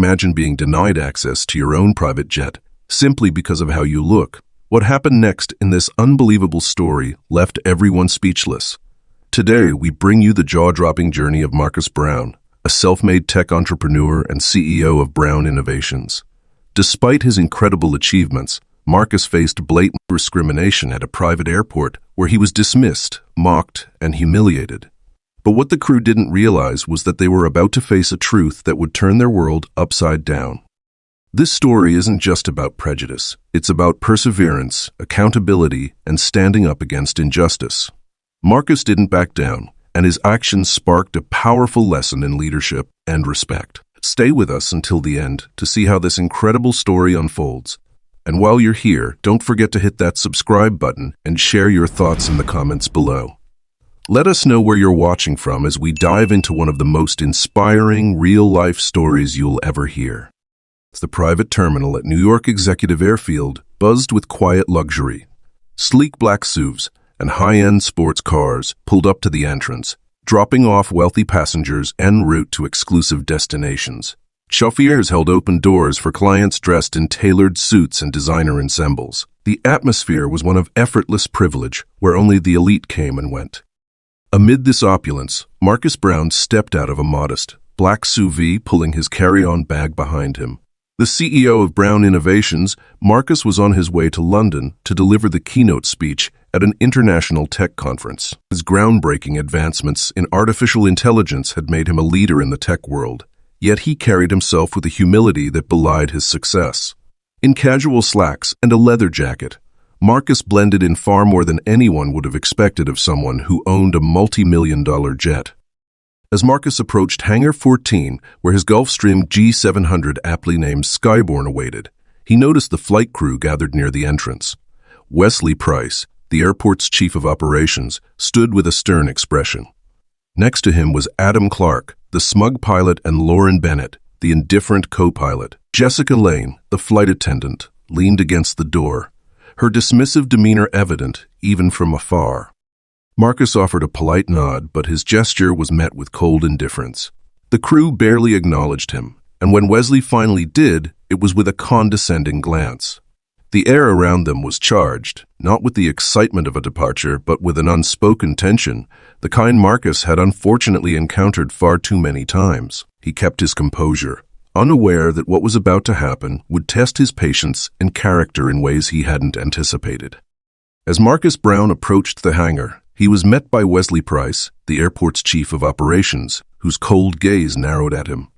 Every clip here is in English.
Imagine being denied access to your own private jet simply because of how you look. What happened next in this unbelievable story left everyone speechless. Today, we bring you the jaw-dropping journey of Marcus Brown, a self-made tech entrepreneur and CEO of Brown Innovations. Despite his incredible achievements, Marcus faced blatant discrimination at a private airport where he was dismissed, mocked, and humiliated. But what the crew didn't realize was that they were about to face a truth that would turn their world upside down. This story isn't just about prejudice. It's about perseverance, accountability, and standing up against injustice. Marcus didn't back down, and his actions sparked a powerful lesson in leadership and respect. Stay with us until the end to see how this incredible story unfolds. And while you're here, don't forget to hit that subscribe button and share your thoughts in the comments below. Let us know where you're watching from as we dive into one of the most inspiring, real-life stories you'll ever hear. The private terminal at New York Executive Airfield buzzed with quiet luxury. Sleek black SUVs and high-end sports cars pulled up to the entrance, dropping off wealthy passengers en route to exclusive destinations. Chauffeurs held open doors for clients dressed in tailored suits and designer ensembles. The atmosphere was one of effortless privilege, where only the elite came and went. Amid this opulence, Marcus Brown stepped out of a modest, black SUV, pulling his carry-on bag behind him. The CEO of Brown Innovations, Marcus was on his way to London to deliver the keynote speech at an international tech conference. His groundbreaking advancements in artificial intelligence had made him a leader in the tech world, yet he carried himself with a humility that belied his success. In casual slacks and a leather jacket, Marcus blended in far more than anyone would have expected of someone who owned a multi-million-dollar jet. As Marcus approached Hangar 14, where his Gulfstream G700 aptly named Skyborne awaited, he noticed the flight crew gathered near the entrance. Wesley Price, the airport's chief of operations, stood with a stern expression. Next to him was Adam Clark, the smug pilot, and Lauren Bennett, the indifferent co-pilot. Jessica Lane, the flight attendant, leaned against the door, her dismissive demeanor evident even from afar. Marcus offered a polite nod, but his gesture was met with cold indifference. The crew barely acknowledged him, and when Wesley finally did, it was with a condescending glance. The air around them was charged, not with the excitement of a departure, but with an unspoken tension, the kind Marcus had unfortunately encountered far too many times. He kept his composure, unaware that what was about to happen would test his patience and character in ways he hadn't anticipated. As Marcus Brown approached the hangar, he was met by Wesley Price, the airport's chief of operations, whose cold gaze narrowed at him.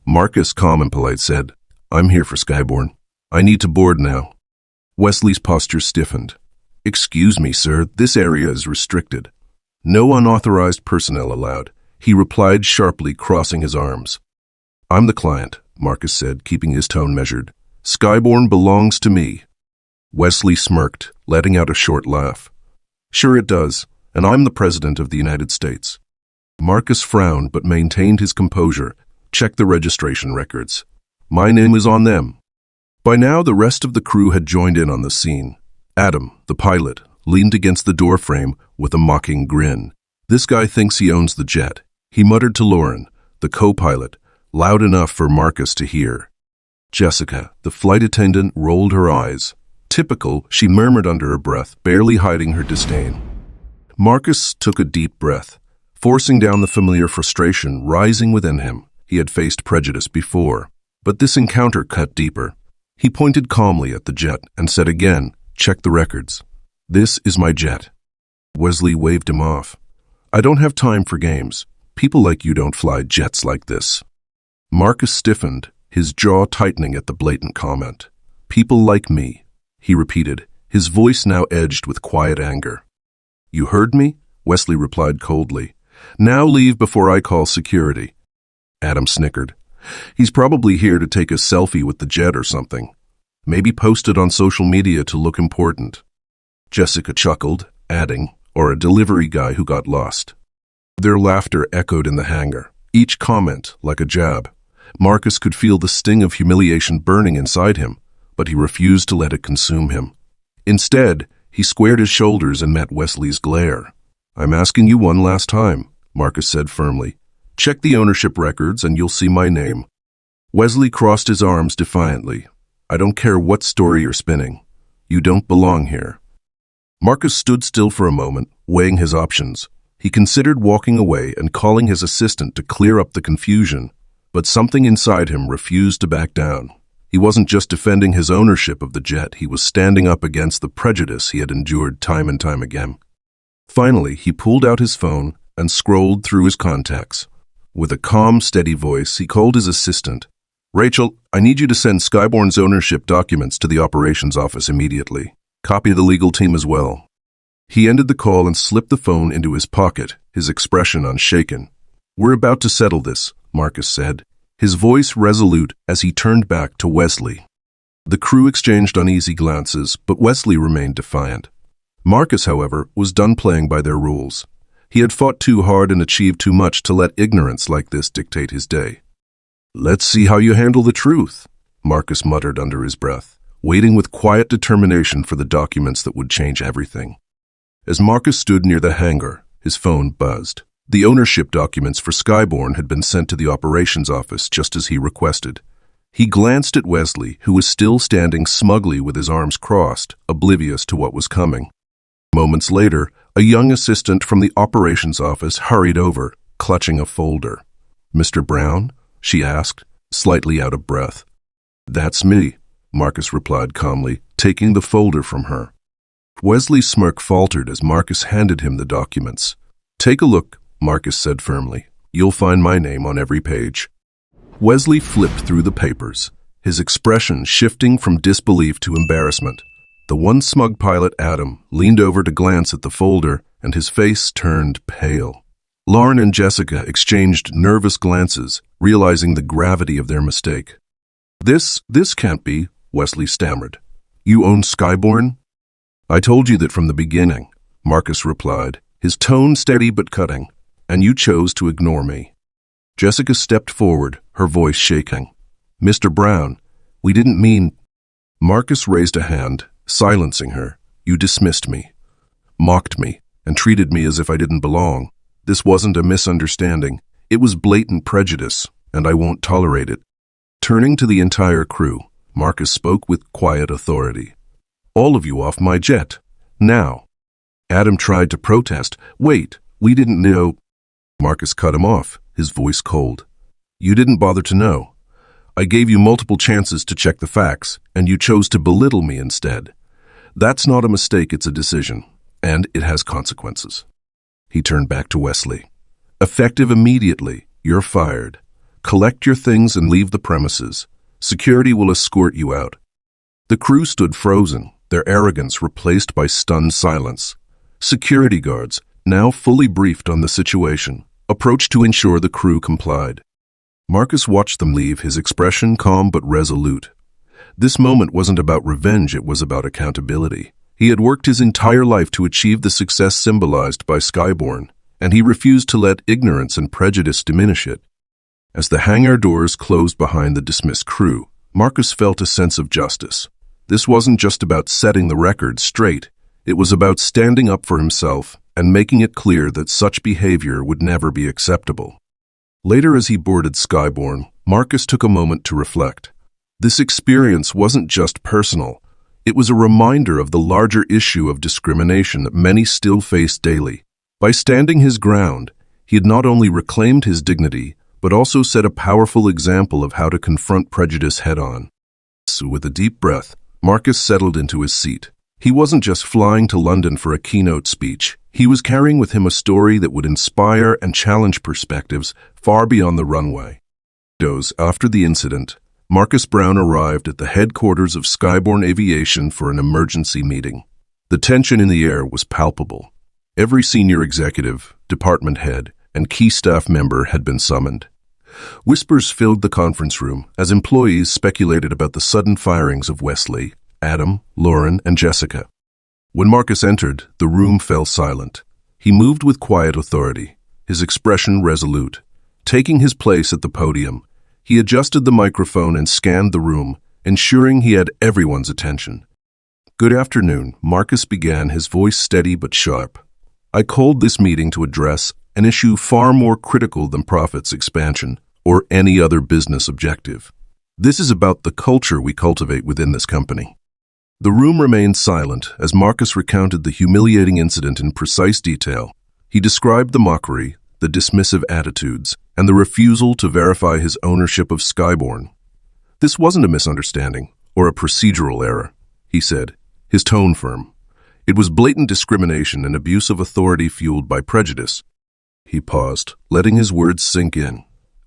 Marcus, calm and polite, said, "I'm here for Skyborne. I need to board now." Wesley's posture stiffened. "Excuse me, sir, this area is restricted. No unauthorized personnel allowed," he replied sharply, crossing his arms. "I'm the client," Marcus said, keeping his tone measured. "Skyborne belongs to me." Wesley smirked, letting out a short laugh. "Sure it does, and I'm the President of the United States." Marcus frowned but maintained his composure. "Check the registration records. My name is on them." By now, the rest of the crew had joined in on the scene. Adam, the pilot, leaned against the doorframe with a mocking grin. "This guy thinks he owns the jet," he muttered to Lauren, the co-pilot, loud enough for Marcus to hear. Jessica, the flight attendant, rolled her eyes. "Typical," she murmured under her breath, barely hiding her disdain. Marcus took a deep breath, forcing down the familiar frustration rising within him. He had faced prejudice before, but this encounter cut deeper. He pointed calmly at the jet and said again, "Check the records. This is my jet." Wesley waved him off. "I don't have time for games. People like you don't fly jets like this." Marcus stiffened, his jaw tightening at the blatant comment. "People like me," he repeated, his voice now edged with quiet anger. "You heard me?" Wesley replied coldly. "Now leave before I call security." Adam snickered. "He's probably here to take a selfie with the jet or something. Maybe post it on social media to look important." Jessica chuckled, adding, "Or a delivery guy who got lost." Their laughter echoed in the hangar, each comment like a jab. Marcus could feel the sting of humiliation burning inside him, but he refused to let it consume him. Instead, he squared his shoulders and met Wesley's glare. "I'm asking you one last time," Marcus said firmly. "Check the ownership records and you'll see my name." Wesley crossed his arms defiantly. I don't care what story you're spinning. You don't belong here. Marcus stood still for a moment, weighing his options. He considered walking away and calling his assistant to clear up the confusion, but something inside him refused to back down. He wasn't just defending his ownership of the jet, he was standing up against the prejudice he had endured time and time again. Finally, he pulled out his phone and scrolled through his contacts. With a calm, steady voice, he called his assistant. Rachel, I need you to send Skyborne's ownership documents to the operations office immediately. Copy the legal team as well. He ended the call and slipped the phone into his pocket, his expression unshaken. We're about to settle this, Marcus said, his voice resolute as he turned back to Wesley. The crew exchanged uneasy glances, but Wesley remained defiant. Marcus, however, was done playing by their rules. He had fought too hard and achieved too much to let ignorance like this dictate his day. Let's see how you handle the truth, Marcus muttered under his breath, waiting with quiet determination for the documents that would change everything. As Marcus stood near the hangar, his phone buzzed. The ownership documents for Skyborne had been sent to the operations office just as he requested. He glanced at Wesley, who was still standing smugly with his arms crossed, oblivious to what was coming. Moments later, a young assistant from the operations office hurried over, clutching a folder. Mr. Brown? She asked, slightly out of breath. That's me, Marcus replied calmly, taking the folder from her. Wesley's smirk faltered as Marcus handed him the documents. Take a look, Marcus said firmly. You'll find my name on every page. Wesley flipped through the papers, his expression shifting from disbelief to embarrassment. The one smug pilot, Adam, leaned over to glance at the folder, and his face turned pale. Lauren and Jessica exchanged nervous glances, realizing the gravity of their mistake. This can't be, Wesley stammered. You own Skyborne? I told you that from the beginning, Marcus replied, his tone steady but cutting, and you chose to ignore me. Jessica stepped forward, her voice shaking. Mr. Brown, we didn't mean... Marcus raised a hand, silencing her. You dismissed me, mocked me, and treated me as if I didn't belong. This wasn't a misunderstanding. It was blatant prejudice, and I won't tolerate it. Turning to the entire crew, Marcus spoke with quiet authority. All of you off my jet. Now. Adam tried to protest. Wait, we didn't know. Marcus cut him off, his voice cold. You didn't bother to know. I gave you multiple chances to check the facts, and you chose to belittle me instead. That's not a mistake, it's a decision, and it has consequences. He turned back to Wesley. Effective immediately, you're fired. Collect your things and leave the premises. Security will escort you out. The crew stood frozen, their arrogance replaced by stunned silence. Security guards, now fully briefed on the situation, approached to ensure the crew complied. Marcus watched them leave, his expression calm but resolute. This moment wasn't about revenge, it was about accountability. He had worked his entire life to achieve the success symbolized by Skyborne, and he refused to let ignorance and prejudice diminish it. As the hangar doors closed behind the dismissed crew, Marcus felt a sense of justice. This wasn't just about setting the record straight, it was about standing up for himself and making it clear that such behavior would never be acceptable. Later, as he boarded Skyborne, Marcus took a moment to reflect. This experience wasn't just personal. It was a reminder of the larger issue of discrimination that many still face daily. By standing his ground, he had not only reclaimed his dignity, but also set a powerful example of how to confront prejudice head-on. So with a deep breath, Marcus settled into his seat. He wasn't just flying to London for a keynote speech. He was carrying with him a story that would inspire and challenge perspectives far beyond the runway. After the incident, Marcus Brown arrived at the headquarters of Skyborne Aviation for an emergency meeting. The tension in the air was palpable. Every senior executive, department head, and key staff member had been summoned. Whispers filled the conference room as employees speculated about the sudden firings of Wesley, Adam, Lauren, and Jessica. When Marcus entered, the room fell silent. He moved with quiet authority, his expression resolute. Taking his place at the podium, he adjusted the microphone and scanned the room, ensuring he had everyone's attention. Good afternoon, Marcus began, his voice steady but sharp. I called this meeting to address an issue far more critical than profits expansion or any other business objective. This is about the culture we cultivate within this company. The room remained silent as Marcus recounted the humiliating incident in precise detail. He described the mockery, the dismissive attitudes, and the refusal to verify his ownership of Skyborn. This wasn't a misunderstanding or a procedural error, he said, his tone firm. It was blatant discrimination and abuse of authority fueled by prejudice. He paused, letting his words sink in.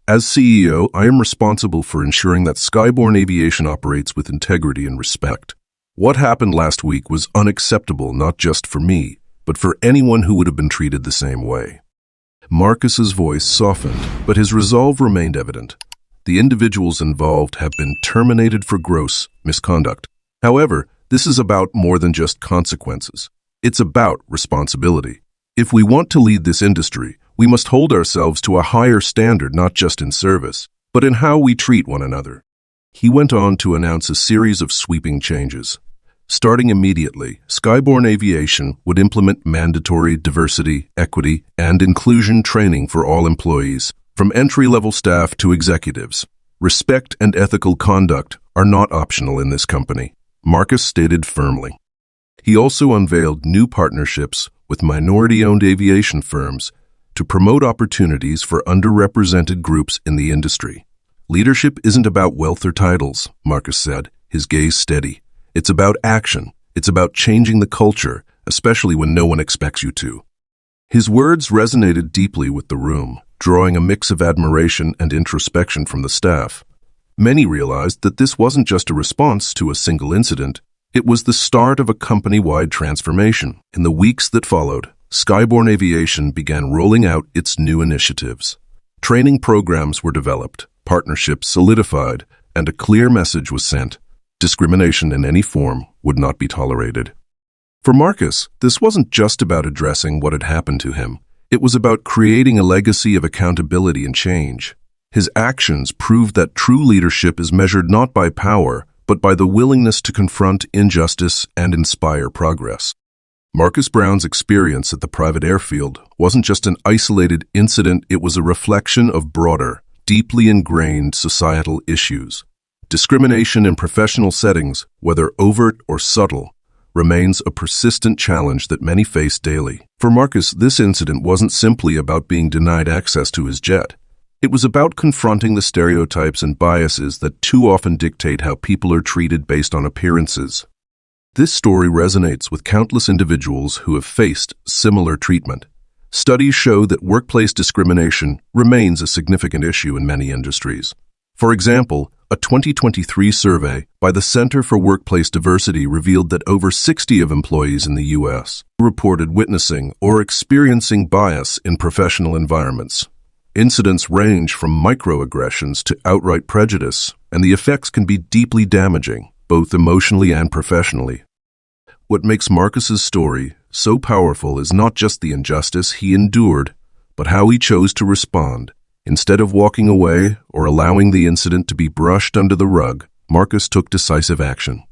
As CEO, I am responsible for ensuring that Skyborn Aviation operates with integrity and respect. What happened last week was unacceptable not just for me, but for anyone who would have been treated the same way. Marcus's voice softened, but his resolve remained evident. The individuals involved have been terminated for gross misconduct. However, this is about more than just consequences. It's about responsibility. If we want to lead this industry, we must hold ourselves to a higher standard not just in service, but in how we treat one another. He went on to announce a series of sweeping changes. Starting immediately, Skyborn Aviation would implement mandatory diversity, equity, and inclusion training for all employees, from entry-level staff to executives. Respect and ethical conduct are not optional in this company, Marcus stated firmly. He also unveiled new partnerships with minority-owned aviation firms to promote opportunities for underrepresented groups in the industry. Leadership isn't about wealth or titles, Marcus said, his gaze steady. It's about action. It's about changing the culture, especially when no one expects you to. His words resonated deeply with the room, drawing a mix of admiration and introspection from the staff. Many realized that this wasn't just a response to a single incident. It was the start of a company-wide transformation. In the weeks that followed, Skyborn Aviation began rolling out its new initiatives. Training programs were developed, partnerships solidified, and a clear message was sent. Discrimination in any form would not be tolerated. For Marcus, this wasn't just about addressing what had happened to him. It was about creating a legacy of accountability and change. His actions proved that true leadership is measured not by power, but by the willingness to confront injustice and inspire progress. Marcus Brown's experience at the private airfield wasn't just an isolated incident, it was a reflection of broader, deeply ingrained societal issues. Discrimination in professional settings, whether overt or subtle, remains a persistent challenge that many face daily. For Marcus, this incident wasn't simply about being denied access to his jet. It was about confronting the stereotypes and biases that too often dictate how people are treated based on appearances. This story resonates with countless individuals who have faced similar treatment. Studies show that workplace discrimination remains a significant issue in many industries. For example, a 2023 survey by the Center for Workplace Diversity revealed that over 60% of employees in the U.S. reported witnessing or experiencing bias in professional environments. Incidents range from microaggressions to outright prejudice, and the effects can be deeply damaging, both emotionally and professionally. What makes Marcus's story so powerful is not just the injustice he endured, but how he chose to respond. Instead of walking away or allowing the incident to be brushed under the rug, Marcus took decisive action.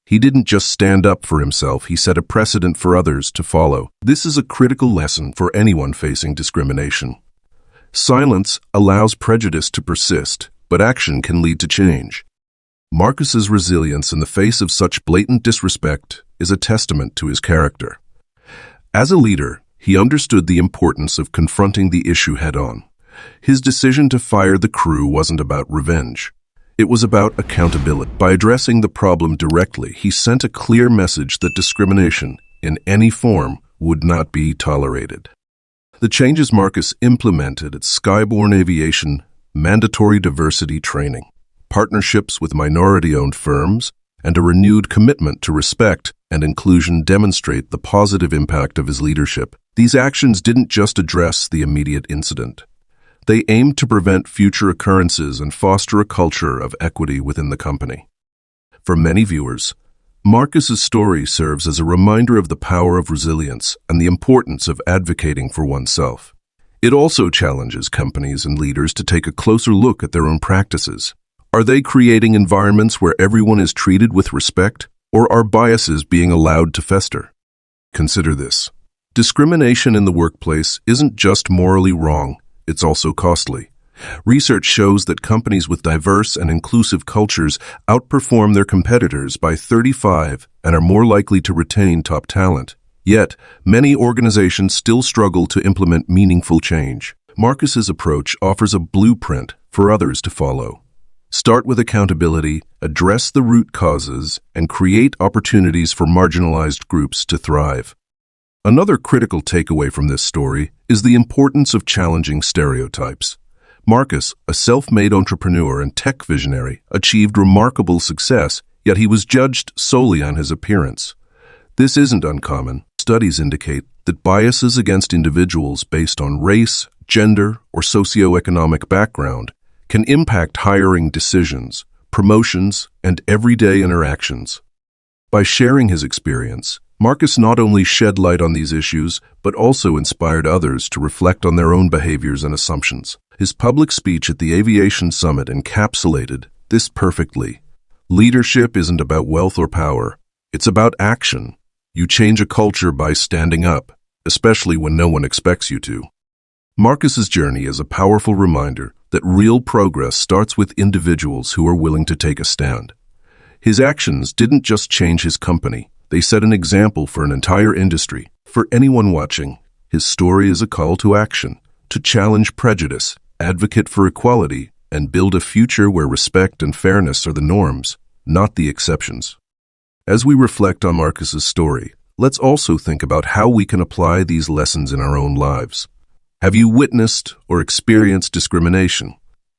He didn't just stand up for himself, he set a precedent for others to follow. This is a critical lesson for anyone facing discrimination. Silence allows prejudice to persist, but action can lead to change. Marcus's resilience in the face of such blatant disrespect is a testament to his character. As a leader, he understood the importance of confronting the issue head-on. His decision to fire the crew wasn't about revenge. It was about accountability. By addressing the problem directly, he sent a clear message that discrimination, in any form, would not be tolerated. The changes Marcus implemented at Skyborn Aviation, mandatory diversity training, partnerships with minority-owned firms, and a renewed commitment to respect and inclusion demonstrate the positive impact of his leadership. These actions didn't just address the immediate incident. They aimed to prevent future occurrences and foster a culture of equity within the company. For many viewers, Marcus's story serves as a reminder of the power of resilience and the importance of advocating for oneself. It also challenges companies and leaders to take a closer look at their own practices. Are they creating environments where everyone is treated with respect, or are biases being allowed to fester? Consider this. Discrimination in the workplace isn't just morally wrong, it's also costly. Research shows that companies with diverse and inclusive cultures outperform their competitors by 35 and are more likely to retain top talent. Yet, many organizations still struggle to implement meaningful change. Marcus's approach offers a blueprint for others to follow. Start with accountability, address the root causes, and create opportunities for marginalized groups to thrive. Another critical takeaway from this story is the importance of challenging stereotypes. Marcus, a self-made entrepreneur and tech visionary, achieved remarkable success, yet he was judged solely on his appearance. This isn't uncommon. Studies indicate that biases against individuals based on race, gender, or socioeconomic background can impact hiring decisions, promotions, and everyday interactions. By sharing his experience, Marcus not only shed light on these issues, but also inspired others to reflect on their own behaviors and assumptions. His public speech at the Aviation Summit encapsulated this perfectly. Leadership isn't about wealth or power. It's about action. You change a culture by standing up, especially when no one expects you to. Marcus's journey is a powerful reminder that real progress starts with individuals who are willing to take a stand. His actions didn't just change his company. They set an example for an entire industry. For anyone watching, his story is a call to action, to challenge prejudice, advocate for equality, and build a future where respect and fairness are the norms, not the exceptions. As we reflect on Marcus's story, let's also think about how we can apply these lessons in our own lives. Have you witnessed or experienced discrimination?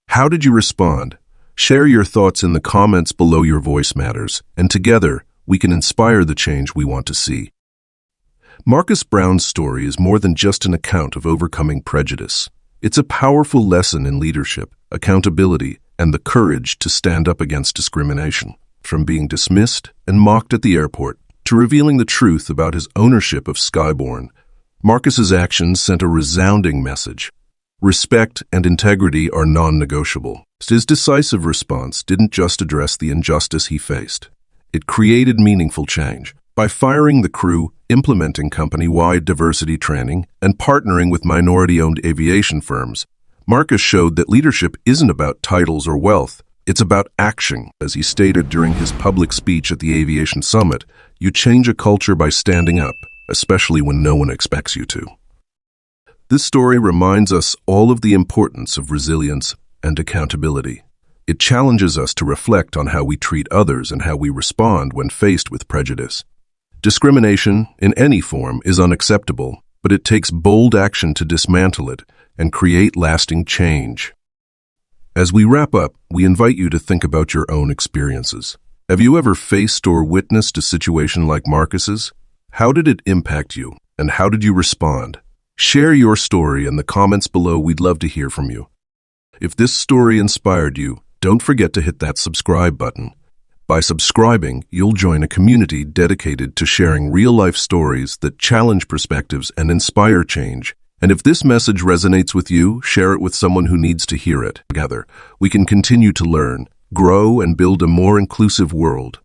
How did you respond? Share your thoughts in the comments below. Your voice matters, and together, we can inspire the change we want to see. Marcus Brown's story is more than just an account of overcoming prejudice. It's a powerful lesson in leadership, accountability, and the courage to stand up against discrimination. From being dismissed and mocked at the airport to revealing the truth about his ownership of Skyborne, Marcus's actions sent a resounding message. Respect and integrity are non-negotiable. His decisive response didn't just address the injustice he faced. It created meaningful change. By firing the crew, implementing company-wide diversity training, and partnering with minority-owned aviation firms, Marcus showed that leadership isn't about titles or wealth. It's about action. As he stated during his public speech at the Aviation Summit, you change a culture by standing up, especially when no one expects you to. This story reminds us all of the importance of resilience and accountability. It challenges us to reflect on how we treat others and how we respond when faced with prejudice. Discrimination, in any form, is unacceptable, but it takes bold action to dismantle it and create lasting change. As we wrap up, we invite you to think about your own experiences. Have you ever faced or witnessed a situation like Marcus's? How did it impact you, and how did you respond? Share your story in the comments below. We'd love to hear from you. If this story inspired you, don't forget to hit that subscribe button. By subscribing, you'll join a community dedicated to sharing real-life stories that challenge perspectives and inspire change. And if this message resonates with you, share it with someone who needs to hear it. Together, we can continue to learn, grow, and build a more inclusive world.